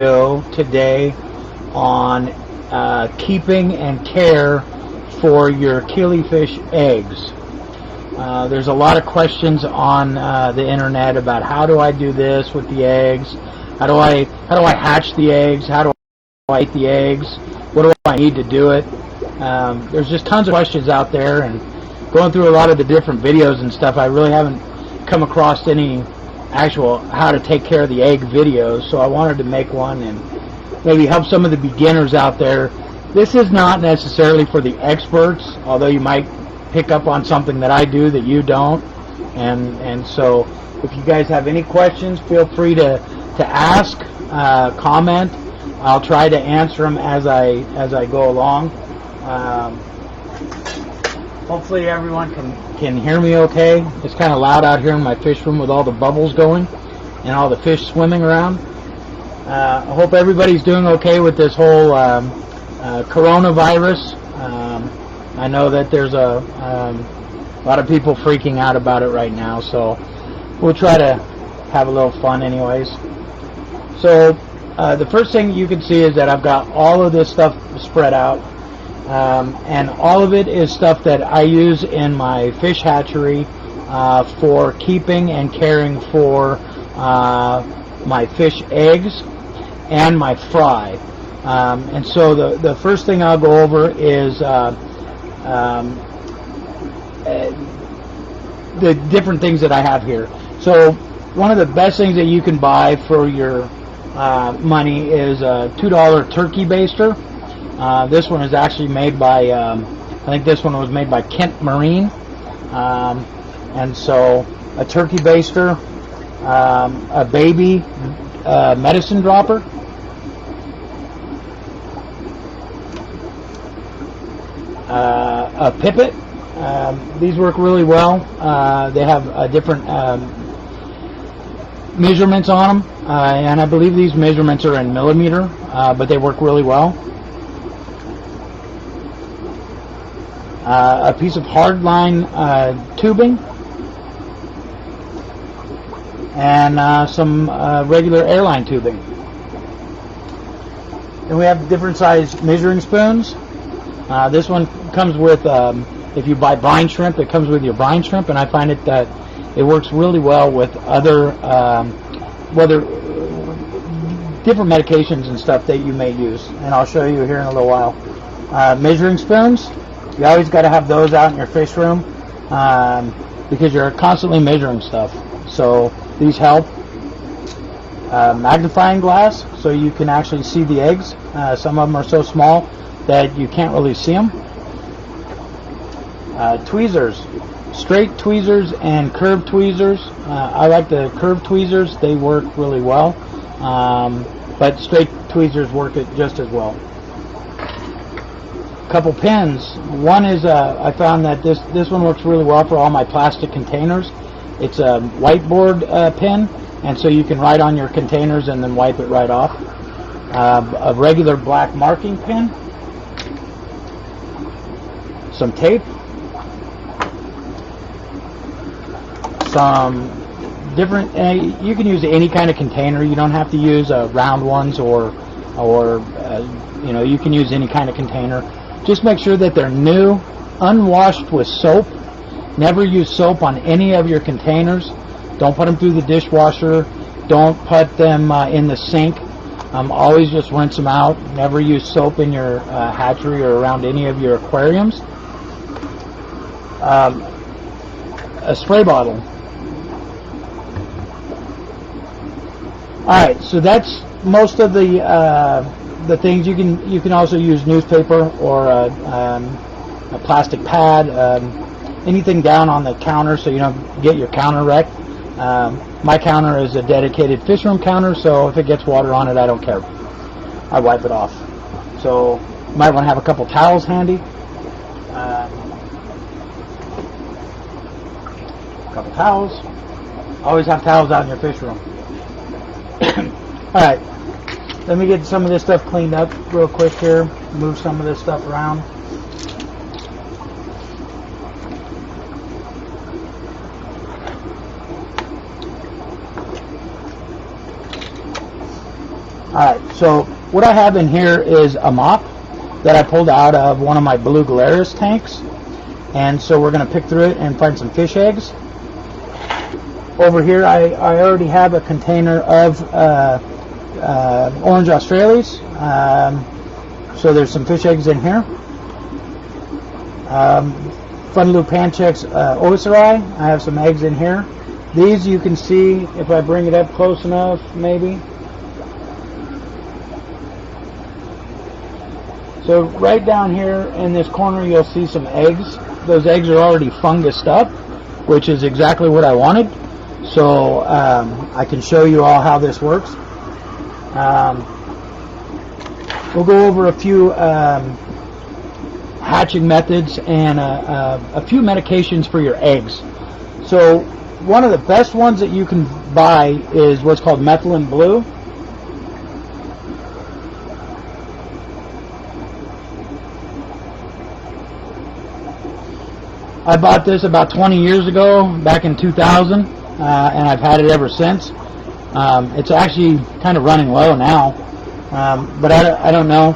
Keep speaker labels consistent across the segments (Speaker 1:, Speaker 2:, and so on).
Speaker 1: video today on keeping and care for your killifish eggs. There's a lot of questions on the internet about how do I do this with the eggs, how do I hatch the eggs, how do I eat the eggs, what do I need to do it. There's just tons of questions out there, and going through a lot of the different videos and stuff, I really haven't come across any actual how to take care of the egg videos, so I wanted to make one and maybe help some of the beginners out there. This is not necessarily for the experts, although you might pick up on something that I do that you don't, and so if you guys have any questions, feel free to ask, comment. I'll try to answer them as I go along. Hopefully everyone can hear me okay. It's kind of loud out here in my fish room with all the bubbles going and all the fish swimming around. I hope everybody's doing okay with this whole coronavirus. I know that there's a lot of people freaking out about it right now, so we'll try to have a little fun anyways. So the first thing you can see is that I've got all of this stuff spread out. And all of it is stuff that I use in my fish hatchery for keeping and caring for my fish eggs and my fry. And so the first thing I'll go over is the different things that I have here. So one of the best things that you can buy for your money is a $2 turkey baster. This one is actually made by, I think this one was made by Kent Marine. And so a turkey baster, a baby medicine dropper, a pipet. These work really well. They have different measurements on them, and I believe these measurements are in millimeter, but they work really well. A piece of hardline tubing, and some regular airline tubing. Then we have different size measuring spoons. This one comes with, if you buy brine shrimp, it comes with your brine shrimp, and I find it that it works really well with other, different medications and stuff that you may use, and I'll show you here in a little while. Measuring spoons. You always got to have those out in your fish room because you're constantly measuring stuff. So these help. Magnifying glass, so you can actually see the eggs. Some of them are so small that you can't really see them. Tweezers, straight tweezers and curved tweezers. I like the curved tweezers. They work really well, but straight tweezers work just as well. Couple pins. One is I found that this one works really well for all my plastic containers. It's a whiteboard pin, and so you can write on your containers and then wipe it right off. A regular black marking pin, some tape, some different. You can use any kind of container. You don't have to use round ones or you can use any kind of container. Just make sure that they're new, unwashed with soap. Never use soap on any of your containers. Don't put them through the dishwasher. Don't put them in the sink. Always just rinse them out. Never use soap in your hatchery or around any of your aquariums. A spray bottle. Alright, so that's most of the things. You can also use newspaper or a plastic pad, anything down on the counter so you don't get your counter wrecked. My counter is a dedicated fish room counter, so if it gets water on it, I don't care. I wipe it off. So you might want to have a couple towels handy. A couple towels. Always have towels out in your fish room. Alright. Let me get some of this stuff cleaned up real quick here. Move some of this stuff around. Alright, so what I have in here is a mop that I pulled out of one of my blue Glarus tanks. And so we're going to pick through it and find some fish eggs. Over here I already have a container of orange Australias. So there's some fish eggs in here. Funlu Panchex Ocerai. I have some eggs in here. These you can see if I bring it up close enough, maybe. So right down here in this corner you'll see some eggs. Those eggs are already fungused up, which is exactly what I wanted. So I can show you all how this works. We'll go over a few hatching methods and a few medications for your eggs. So one of the best ones that you can buy is what's called methylene blue. I bought this about 20 years ago, back in 2000, and I've had it ever since. It's actually kind of running low now, but I don't know.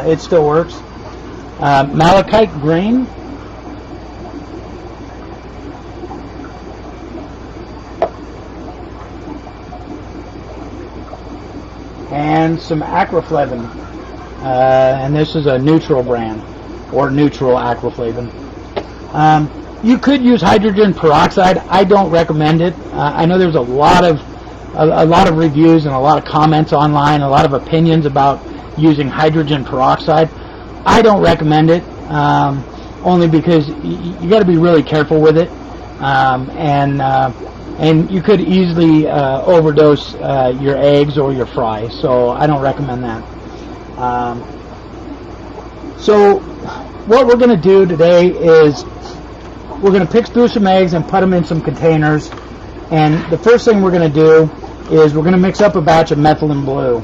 Speaker 1: It still works. Malachite green. And some aquaflavin. And this is a neutral brand, or neutral aquaflavin. You could use hydrogen peroxide. I don't recommend it. I know there's a lot of reviews and a lot of comments online, a lot of opinions about using hydrogen peroxide. I don't recommend it, only because you got to be really careful with it, and you could easily overdose your eggs or your fry. So I don't recommend that. So what we're going to do today is we're going to pick through some eggs and put them in some containers. And the first thing we're going to do is we're going to mix up a batch of methylene blue.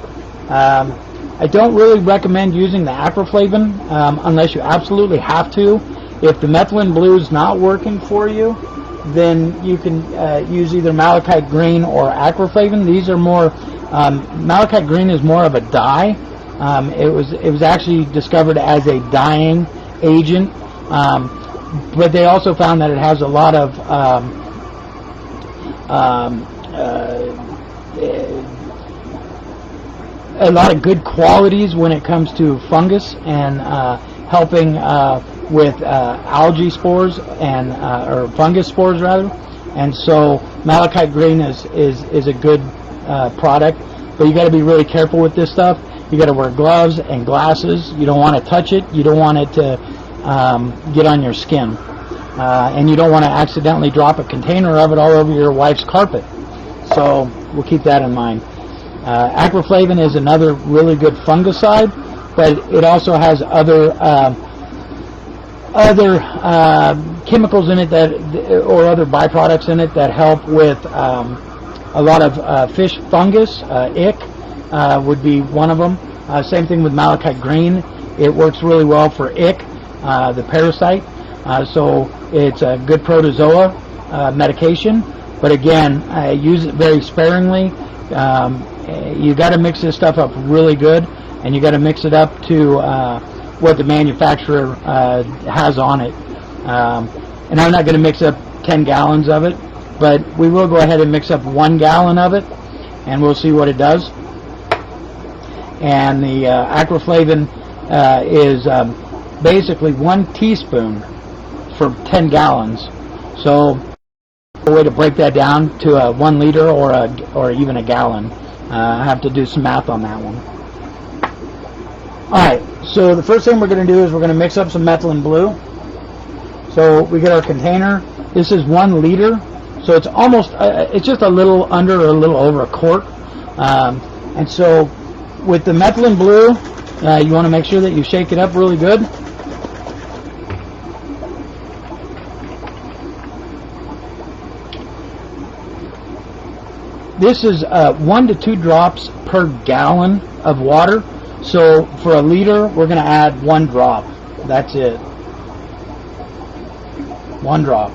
Speaker 1: I don't really recommend using the aquaflavin unless you absolutely have to. If the methylene blue is not working for you, then you can use either malachite green or aquaflavin. These are more malachite green is more of a dye. It was actually discovered as a dyeing agent, but they also found that it has a lot of good qualities when it comes to fungus and helping with algae spores and or fungus spores rather. And so malachite green is a good product, but you got to be really careful with this stuff. You got to wear gloves and glasses. You don't want to touch it. You don't want it to get on your skin, and you don't want to accidentally drop a container of it all over your wife's carpet. So we'll keep that in mind. Aquaflavin is another really good fungicide, but it also has other chemicals in it or other byproducts in it that help with a lot of fish fungus. Ick would be one of them. Same thing with malachite green. It works really well for ick, the parasite. So it's a good protozoa medication. But again, use it very sparingly. You got to mix this stuff up really good, and you got to mix it up to what the manufacturer has on it. And I'm not going to mix up 10 gallons of it, but we will go ahead and mix up 1 gallon of it, and we'll see what it does. And the aquaflavin is basically 1 teaspoon for 10 gallons. So a way to break that down to a 1 liter or even a gallon. I have to do some math on that one. Alright, so the first thing we're going to do is we're going to mix up some methylene blue. So we get our container. This is 1 liter, so it's almost it's just a little under or a little over a quart. And so with the methylene blue, you want to make sure that you shake it up really good. This is 1 to 2 drops per gallon of water. So for a liter, we're going to add 1 drop. That's it. 1 drop.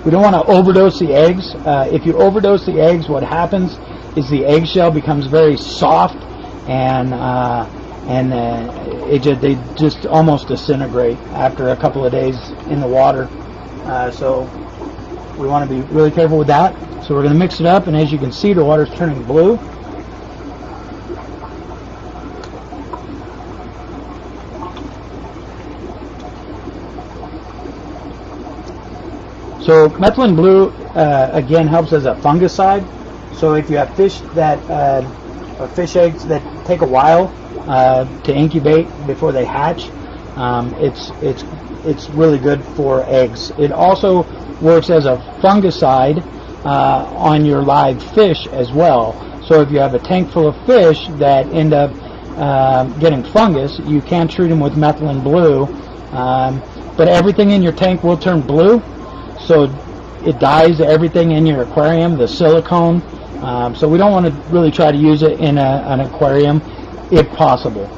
Speaker 1: We don't want to overdose the eggs. If you overdose the eggs, what happens is the eggshell becomes very soft, and they just almost disintegrate after a couple of days in the water. So we want to be really careful with that. So we're going to mix it up, and as you can see, the water's turning blue. So methylene blue again helps as a fungicide. So if you have fish that or fish eggs that take a while to incubate before they hatch, it's really good for eggs. It also works as a fungicide on your live fish as well. So if you have a tank full of fish that end up getting fungus, you can treat them with methylene blue, but everything in your tank will turn blue, so it dyes everything in your aquarium, the silicone. So we don't want to really try to use it in an aquarium if possible.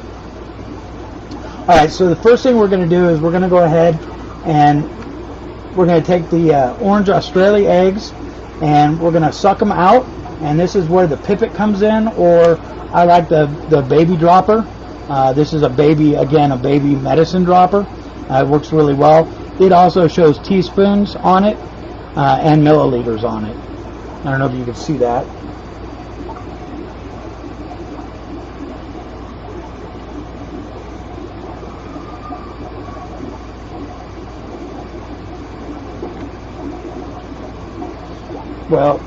Speaker 1: Alright, so the first thing we're going to do is we're going to go ahead and we're going to take the orange Australia eggs and we're going to suck them out, and this is where the pipette comes in, or I like the baby dropper. This is a baby medicine dropper. It works really well. It also shows teaspoons on it and milliliters on it. I don't know if you can see that. Well,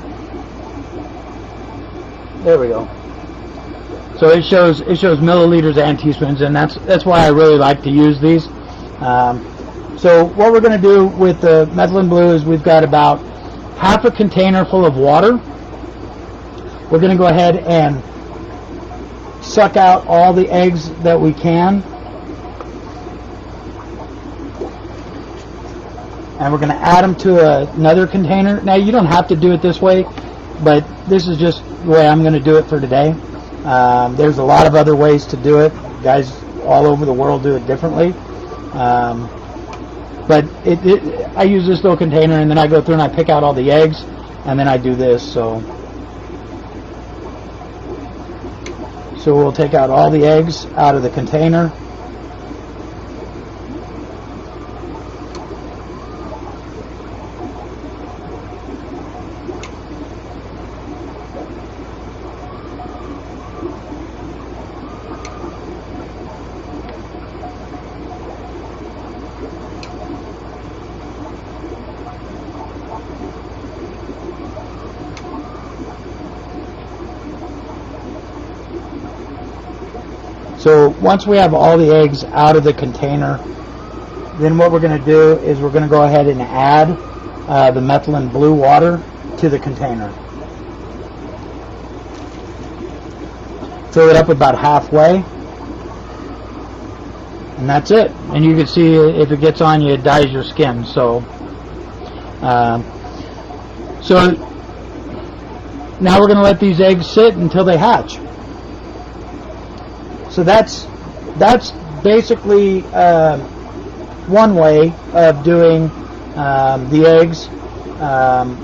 Speaker 1: there we go. So it shows milliliters and teaspoons, and that's why I really like to use these. So what we're going to do with the methylene blue is we've got about half a container full of water. We're going to go ahead and suck out all the eggs that we can. And we're going to add them to another container. Now, you don't have to do it this way, but this is just the way I'm going to do it for today. There's a lot of other ways to do it. Guys all over the world do it differently. But I use this little container, and then I go through and I pick out all the eggs, and then I do this. So we'll take out all the eggs out of the container. So once we have all the eggs out of the container, then what we're going to do is we're going to go ahead and add the methylene blue water to the container. Fill it up about halfway, and that's it. And you can see if it gets on you, it dyes your skin. So now we're going to let these eggs sit until they hatch. So that's basically one way of doing the eggs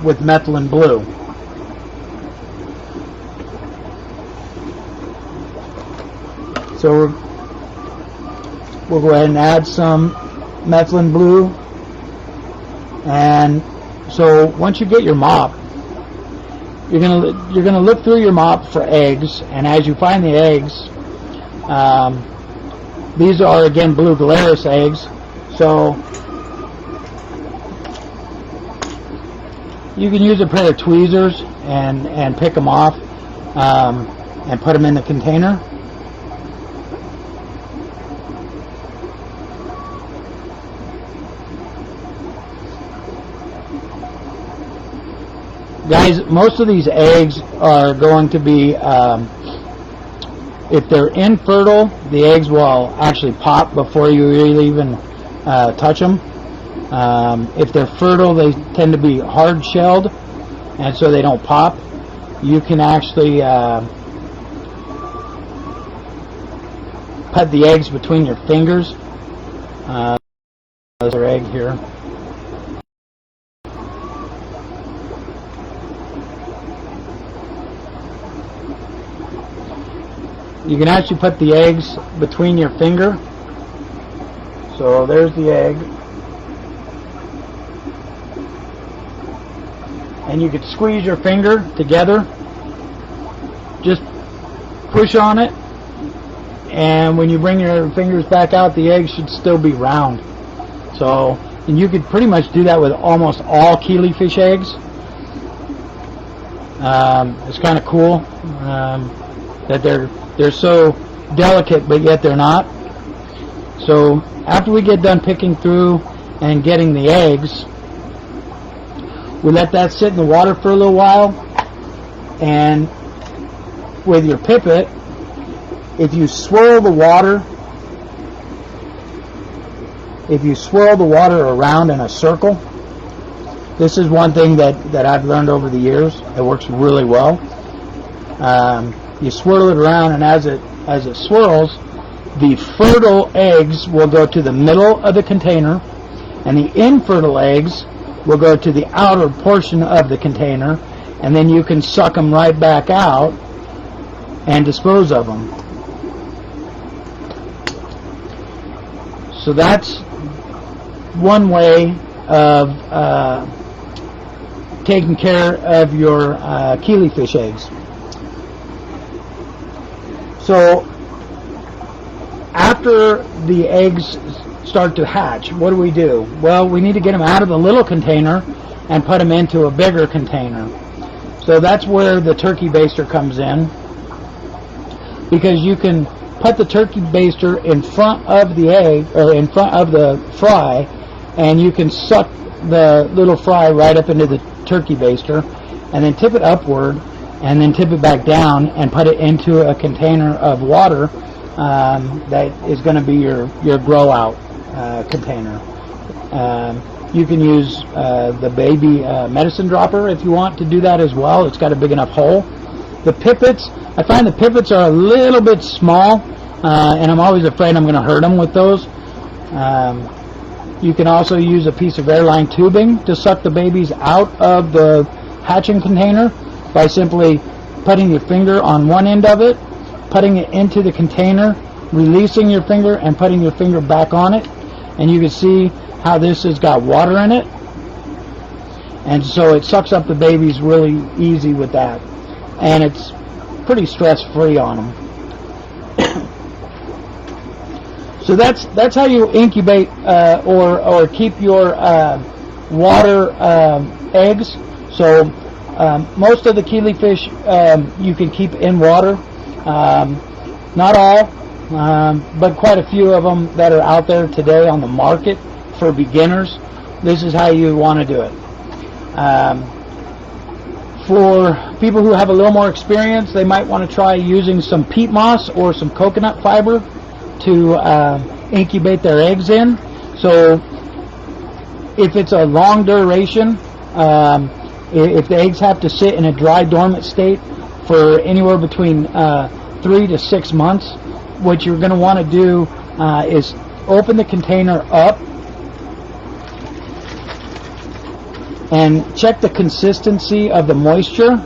Speaker 1: with methylene blue. So we'll go ahead and add some methylene blue, and so once you get your mop, you're gonna look through your mop for eggs, and as you find the eggs, these are again blue Glarus eggs, so you can use a pair of tweezers and pick them off and put them in the container. Guys, most of these eggs are going to be if they're infertile, the eggs will actually pop before you really even touch them. If they're fertile, they tend to be hard-shelled, and so they don't pop. You can actually put the eggs between your fingers. There's our egg here. you can actually put the eggs between your finger. So there's the egg. And you could squeeze your finger together. Just push on it. And when you bring your fingers back out, the egg should still be round. So, and you could pretty much do that with almost all killifish eggs. It's kind of cool that they're so delicate, but yet they're not. So after we get done picking through and getting the eggs, we let that sit in the water for a little while, and with your pipet, if you swirl the water around in a circle, this is one thing that I've learned over the years. It works really well. You swirl it around, and as it swirls, the fertile eggs will go to the middle of the container, and the infertile eggs will go to the outer portion of the container, and then you can suck them right back out and dispose of them. So that's one way of taking care of your killifish eggs. So after the eggs start to hatch, what do? Well, we need to get them out of the little container and put them into a bigger container. So that's where the turkey baster comes in, because you can put the turkey baster in front of the egg, or in front of the fry, and you can suck the little fry right up into the turkey baster, and then tip it upward, and then tip it back down, and put it into a container of water that is going to be your grow out container. You can use the baby medicine dropper if you want to do that as well. It's got a big enough hole. The pipets, I find the pipets are a little bit small, and I'm always afraid I'm going to hurt them with those. You can also use a piece of airline tubing to suck the babies out of the hatching container by simply putting your finger on one end of it, putting it into the container, releasing your finger, and putting your finger back on it. And you can see how this has got water in it. And so it sucks up the babies really easy with that. And it's pretty stress-free on them. So that's how you incubate or keep your water eggs. So most of the killifish you can keep in water. Not all, but quite a few of them that are out there today on the market for beginners. This is how you want to do it. For people who have a little more experience, they might want to try using some peat moss or some coconut fiber to incubate their eggs in. So if it's a long duration, if the eggs have to sit in a dry dormant state for anywhere between 3 to 6 months, what you're going to want to do is open the container up and check the consistency of the moisture.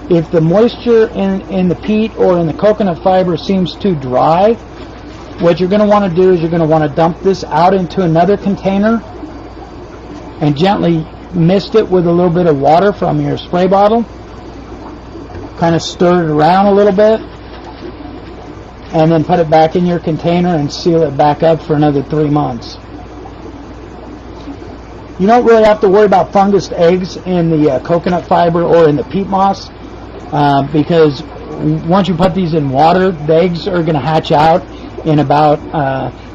Speaker 1: If the moisture in the peat or in the coconut fiber seems too dry, what you're going to want to do is you're going to want to dump this out into another container and gently mist it with a little bit of water from your spray bottle. Kind of stir it around a little bit, and then put it back in your container and seal it back up for another 3 months. You don't really have to worry about fungus eggs in the coconut fiber or in the peat moss, because once you put these in water, the eggs are going to hatch out in about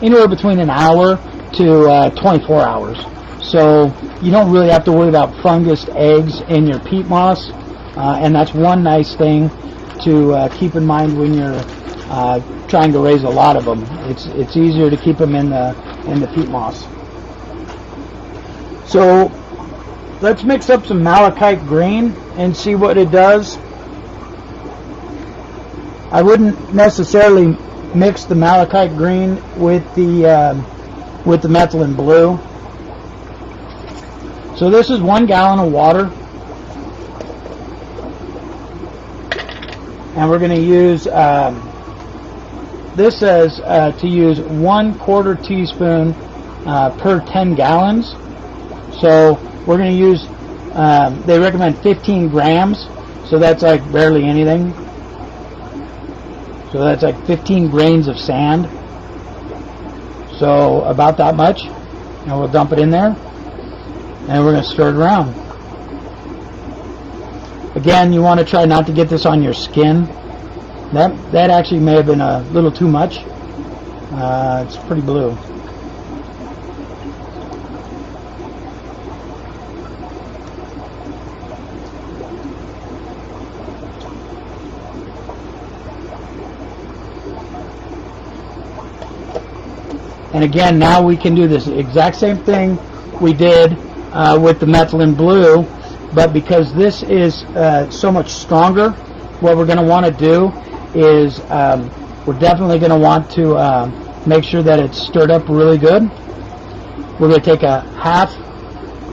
Speaker 1: anywhere between an hour to 24 hours. So you don't really have to worry about fungus eggs in your peat moss, and that's one nice thing to keep in mind when you're trying to raise a lot of them. It's easier to keep them in the peat moss. So let's mix up some malachite green and see what it does. I wouldn't necessarily mix the malachite green with the methylene blue. So this is 1 gallon of water, and we're going to use this says to use 1/4 teaspoon per 10 gallons. So we're going to use, they recommend 15 grams, so that's like barely anything. So that's like 15 grains of sand. So about that much. And we'll dump it in there. And we're going to stir it around. Again, you want to try not to get this on your skin. That actually may have been a little too much. It's pretty blue. And again, now we can do this exact same thing we did with the methylene blue, but because this is so much stronger, what we're going to want to do is we're definitely going to want to make sure that it's stirred up really good. We're going to take a half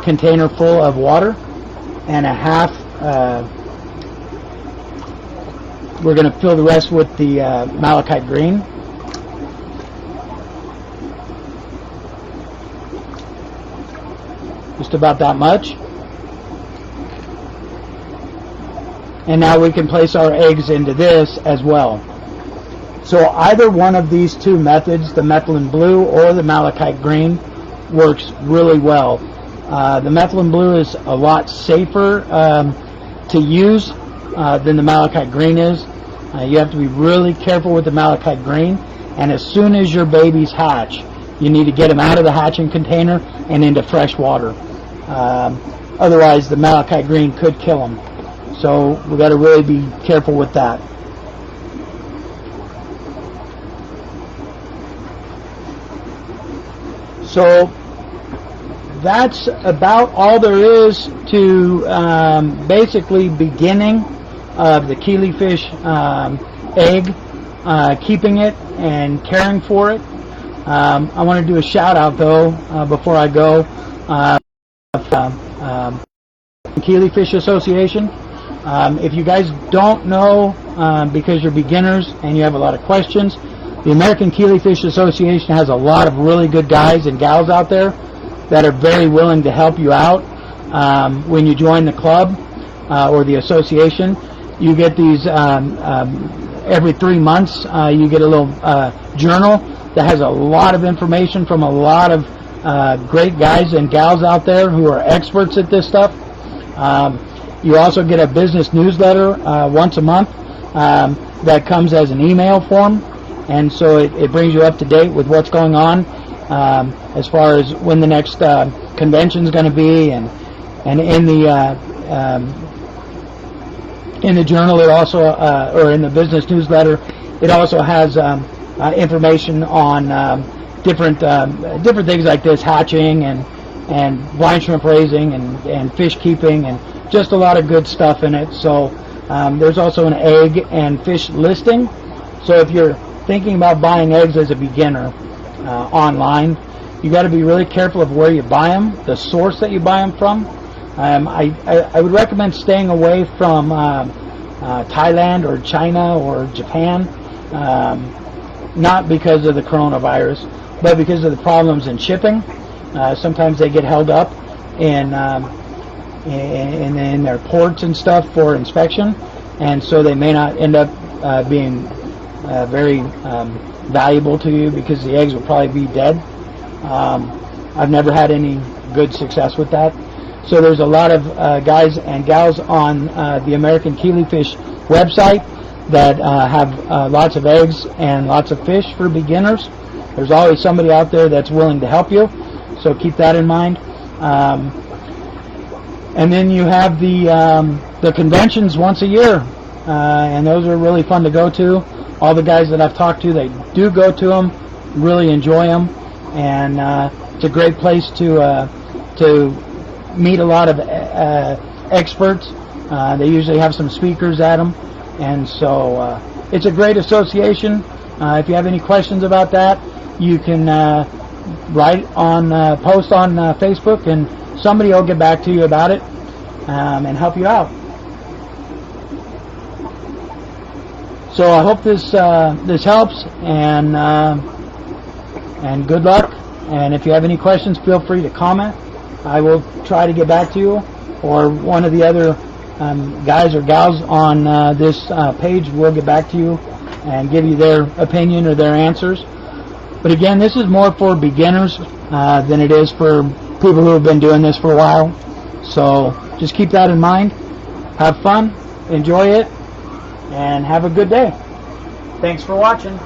Speaker 1: container full of water and a half, we're going to fill the rest with the malachite green. Just about that much. And now we can place our eggs into this as well. So either one of these two methods, the methylene blue or the malachite green, works really well. The methylene blue is a lot safer to use than the malachite green is. You have to be really careful with the malachite green, and as soon as your babies hatch, you need to get them out of the hatching container and into fresh water. Otherwise, the malachite green could kill them. So we've got to really be careful with that. So that's about all there is to basically beginning of the killifish egg, keeping it and caring for it. I want to do a shout out though before I go. Killifish Association. If you guys don't know, because you're beginners and you have a lot of questions, the American Killifish Association has a lot of really good guys and gals out there that are very willing to help you out. When you join the club or the association, you get these every 3 months. You get a little journal that has a lot of information from a lot of great guys and gals out there who are experts at this stuff. You also get a business newsletter once a month that comes as an email form, and so it brings you up to date with what's going on as far as when the next convention is going to be, and in the journal it also or in the business newsletter it also has information on different things like this, hatching and blind shrimp raising and fish keeping, and just a lot of good stuff in it. So there's also an egg and fish listing. So if you're thinking about buying eggs as a beginner online, you got to be really careful of where you buy them, the source that you buy them from. I would recommend staying away from Thailand or China or Japan, not because of the coronavirus, but because of the problems in shipping. Sometimes they get held up in their ports and stuff for inspection, and so they may not end up being very valuable to you because the eggs will probably be dead. I've never had any good success with that. So there's a lot of guys and gals on the American Killifish website that have lots of eggs and lots of fish for beginners. There's always somebody out there that's willing to help you, so keep that in mind. And then you have the conventions once a year, and those are really fun to go to. All the guys that I've talked to, they do go to them, really enjoy them, and it's a great place to meet a lot of experts. They usually have some speakers at them, and so it's a great association. If you have any questions about that, you can write on post on Facebook, and somebody will get back to you about it and help you out. So I hope this this helps, and good luck. And if you have any questions, feel free to comment. I will try to get back to you, or one of the other guys or gals on this page will get back to you and give you their opinion or their answers. But again, this is more for beginners than it is for people who have been doing this for a while. So just keep that in mind. Have fun, enjoy it, and have a good day. Thanks for watching.